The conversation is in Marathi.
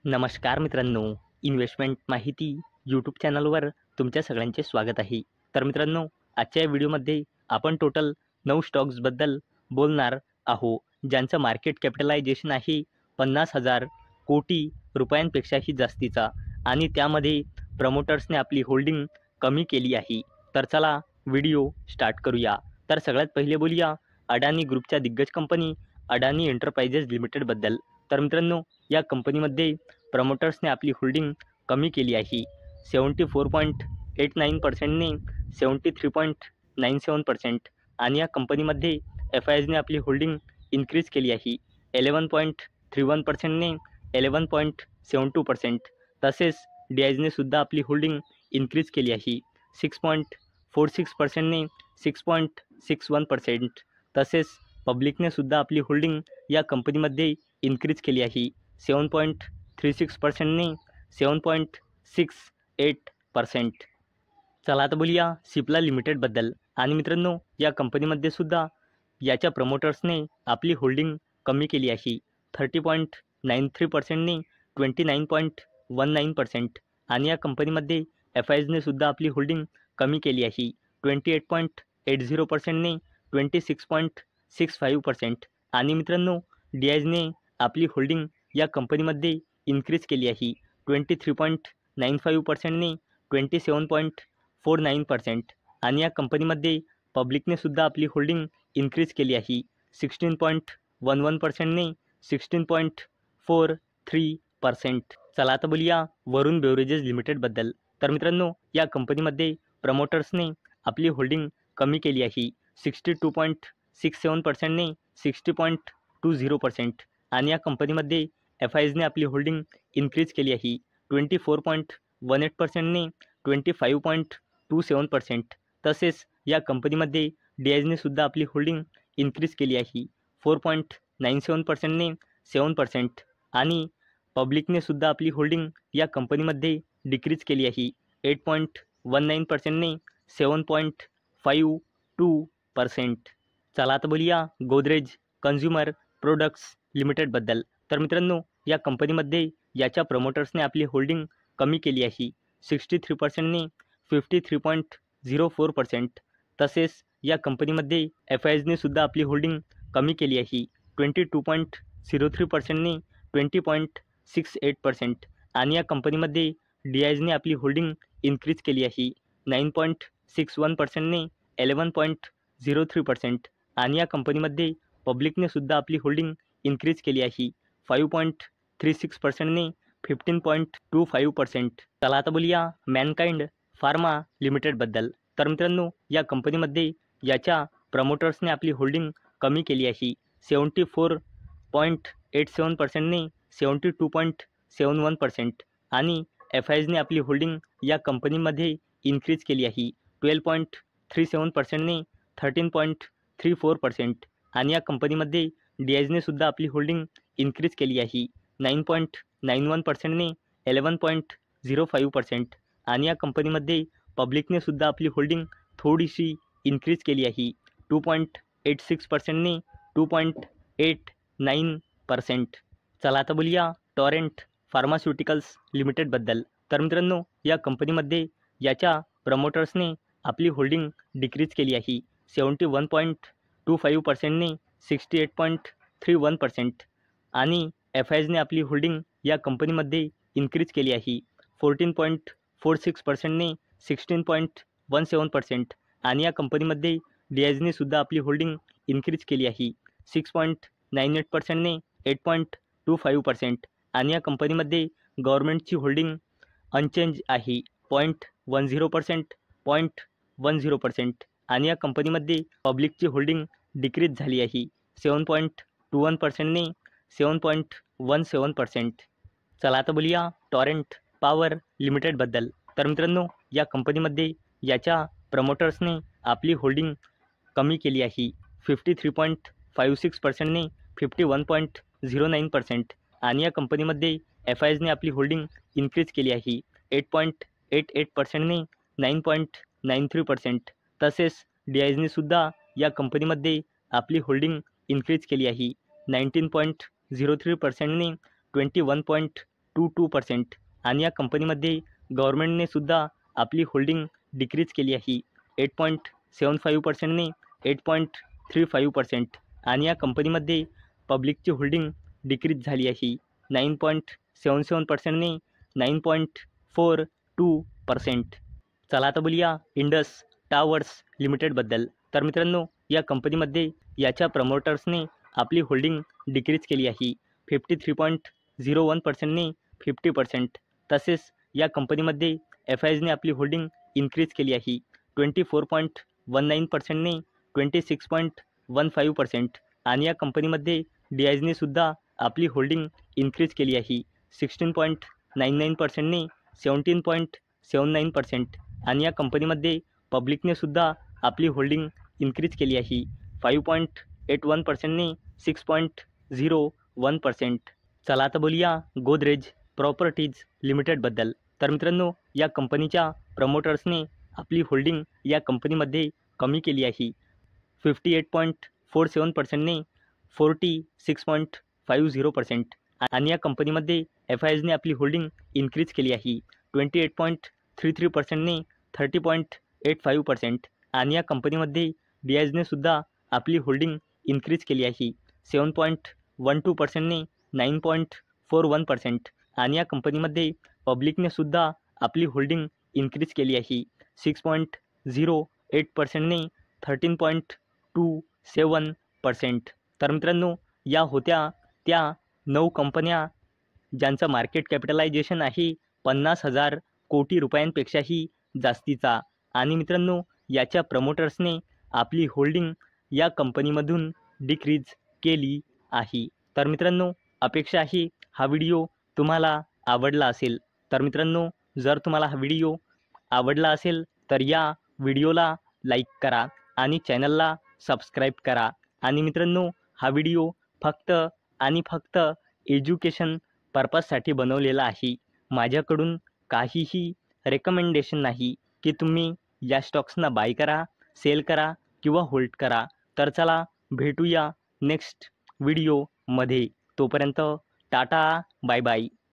नमस्कार मित्रांनो, इन्व्हेस्टमेंट माहिती यूट्यूब चॅनलवर तुमच्या सगळ्यांचे स्वागत आहे. तर मित्रांनो, आजच्या या व्हिडिओमध्ये आपण टोटल 9 स्टॉक्सबद्दल बोलणार आहोत, ज्यांचं मार्केट कॅपिटलायझेशन आहे 50,000 कोटी रुपयांपेक्षाही जास्तीचा आणि त्यामध्ये प्रमोटर्सने आपली होल्डिंग कमी केली आहे. तर चला व्हिडिओ स्टार्ट करूया. तर सगळ्यात पहिले बोलूया अडानी ग्रुपच्या दिग्गज कंपनी अडानी एंटरप्राइजेस लिमिटेडबद्दल. तर मित्रांनो, या कंपनीमध्ये प्रमोटर्सने आपली होल्डिंग कमी केली आहे. 74.89%ने 73.97% आणि या कंपनीमध्ये एफ-आयजने आपली होल्डिंग इन्क्रीज केली आहे. 11.31%ने 11.72%. तसेच डी-आयजने सुद्धा आपली होल्डिंग इन्क्रीज केली आहे. 6.46%ने 6.61%. तसेच पब्लिकने सुद्धा आपली होल्डिंग या कंपनीमध्ये इन्क्रीज केली आहे. 7.36%ने 7.68%. चला आता बोलूया सिप्ला लिमिटेडबद्दल. आणि मित्रांनो, या कंपनीमध्ये सुद्धा याच्या प्रमोटर्सने आपली होल्डिंग कमी केली आहे. 30.93%ने 29.19% आणि या कंपनीमध्ये एफ-आयजने सुद्धा आपली होल्डिंग कमी केली आहे. 28.80%ने 26.65% आणि मित्रांनो, डी-आयजने आपली होल्डिंग या कंपनीमध्ये इन्क्रीज केली आहे. 23.95%ने 27.49% आणि या कंपनीमध्ये पब्लिकने सुद्धा आपली होल्डिंग इन्क्रीज केली आहे. 16.11%ने 16.43%. चला आता बोलूया वरुण बेवरेजेस लिमिटेडबद्दल. तर मित्रांनो, या कंपनीमध्ये प्रमोटर्सने आपली होल्डिंग कमी केली आहे. 62.67%ने 60.20% आणि या कंपनीमध्ये एफ-आयजने आपली होल्डिंग इन्क्रीज केली आहे. 24.18%ने 25.27%. तसेच या कंपनीमध्ये डी-आयजने सुद्धा आपली होल्डिंग इन्क्रीज केली आहे. 4.97%ने 7% आणि पब्लिकने सुद्धा आपली होल्डिंग या कंपनीमध्ये डिक्रीज केली आहे. 8.19%ने 7.52%. चला आता बोलूया गोदरेज कन्झ्युमर प्रोडक्ट्स लिमिटेडबद्दल. तर मित्रांनो, या कंपनीमध्ये याच्या प्रमोटर्सने आपली होल्डिंग कमी केली आहे. 63%ने 53.04%. तसेच या कंपनीमध्ये एफ-आयजने सुद्धा आपली होल्डिंग कमी केली आहे. 22.03%ने 20.68% आणि या कंपनीमध्ये डी-आयजने आपली होल्डिंग इन्क्रीज केली आहे. 9.61%ने 11.03% आणि या कंपनीमध्ये पब्लिकने सुद्धा आपली होल्डिंग इन्क्रीज केली आहे. 5.36%ने 15.25%. चला आता बोलूया मॅनकाइंड फार्मा लिमिटेडबद्दल. तर मित्रांनो, या कंपनीमध्ये याच्या प्रमोटर्सने आपली होल्डिंग कमी केली आहे. 74.87%ने 72.71% आणि एफ-आयजने आपली होल्डिंग या कंपनीमध्ये इन्क्रीज केली आहे. 12.37%ने 13.34% आणि या कंपनीमध्ये डी-आयजने सुद्धा आपली होल्डिंग इन्क्रीज केली आहे. 9.91%ने 11.05% आणि या कंपनीमध्ये पब्लिकने सुद्धा आपली होल्डिंग थोडीशी इन्क्रीज केली आहे. 2.86%ने 2.89%. चला आता बोलूया टॉरेंट फार्मास्युटिकल्स लिमिटेडबद्दल. तर मित्रांनो, या कंपनीमध्ये याच्या प्रमोटर्सने आपली होल्डिंग डिक्रीज केली आहे. 71.25%ने 68.31% आणि एफ-आयजने आपली होल्डिंग या कंपनीमध्ये इन्क्रीज केली आहे. 14.46%ने 16.17% आणि या कंपनीमध्ये डी-आयजने सुद्धा आपली होल्डिंग इन्क्रीज केली आहे. 6.98%ने 8.25% आणि या कंपनीमध्ये गव्हर्नमेंटची होल्डिंग अनचेंज आहे. 0.10%, 0.10% आणि या कंपनीमध्ये पब्लिकची होल्डिंग डिक्रीज झाली आहे. 7.21%ने 7.17%. चला आता बोलूया टॉरेंट पॉवर लिमिटेडबद्दल. तर मित्रांनो, या कंपनीमध्ये याच्या प्रमोटर्सने आपली होल्डिंग कमी केली आहे. 53.56%ने 51.09% आणि या कंपनीमध्ये एफ-आयजने आपली होल्डिंग इन्क्रीज केली आहे. 8.88%ने 9.93%. तसेच डी-आयजने सुद्धा या कंपनीमध्ये आपली होल्डिंग इन्क्रीज केली आहे. 19.03%ने 8.22% आणि या कंपनीमध्ये गव्हर्नमेंटने सुद्धा आपली होल्डिंग डिक्रीज केली आहे 8.75%ने 8.35% आणि या कंपनीमध्ये पब्लिकची होल्डिंग डिक्रीज झाली आहे 9.77%ने 9.42%. चला आता बोलूया इंडस टावर्स लिमिटेडबद्दल. तर मित्रांनो, या कंपनीमध्ये याच्या प्रमोटर्सने आपली होल्डिंग डिक्रीज केली आहे 53.01%ने 50%. तसेच या कंपनीमध्ये FISने आपली होल्डिंग इन्क्रीज केली आहे 24.19%ने 26.15% आणि या कंपनीमध्ये DISने सुद्धा आपली होल्डिंग इन्क्रीज केली आहे 16.99%ने 17.79% आणि या कंपनीमध्ये पब्लिकने सुद्धा आपली होल्डिंग इन्क्रीज केली आहे 5.81%ने 6.01%. चला आता बोलूया गोदरेज प्रॉपर्टीज लिमिटेडबद्दल. तर मित्रांनो, या कंपनीच्या प्रमोटर्सने आपली होल्डिंग या कंपनीमध्ये कमी केली आहे 58.47%ने 46.50% आणि या कंपनीमध्ये FISने आपली होल्डिंग इन्क्रीज केली आहे 28.33%ने 30.85% आणि या कंपनीमध्ये DISने सुद्धा आपली होल्डिंग इन्क्रीज केली आहे 7.12%ने 9.41% आणि या कंपनीमध्ये पब्लिकने सुद्धा आपली होल्डिंग इन्क्रीज केली आहे 6.08%ने 13.27%. तर मित्रांनो, या होत्या त्या 9 कंपन्या ज्यांचं मार्केट कॅपिटलायझेशन आहे 50,000 कोटी रुपयांपेक्षाही जास्तीचा आणि मित्रांनो, याच्या प्रमोटर्सने आपली होल्डिंग या कंपनीमधून डिक्रीज केली आहे. तर मित्रांनो, अपेक्षा आहे हा व्हिडिओ तुम्हाला आवडला असेल. तर मित्रांनो, जर तुम्हाला हा व्हिडिओ आवडला असेल तर या व्हिडिओला लाईक करा आणि चॅनलला सबस्क्राईब करा आणि मित्रांनो, हा व्हिडिओ फक्त आणि फक्त एज्युकेशन पर्पजसाठी बनवलेला आहे. माझ्याकडून काहीही रेकमेंडेशन नाही की तुम्ही या स्टॉक्सना बाय करा, सेल करा किंवा होल्ड करा. तर चला भेटूया नेक्स्ट व्हिडिओमध्ये. तोपर्यंत टाटा, बाय बाय.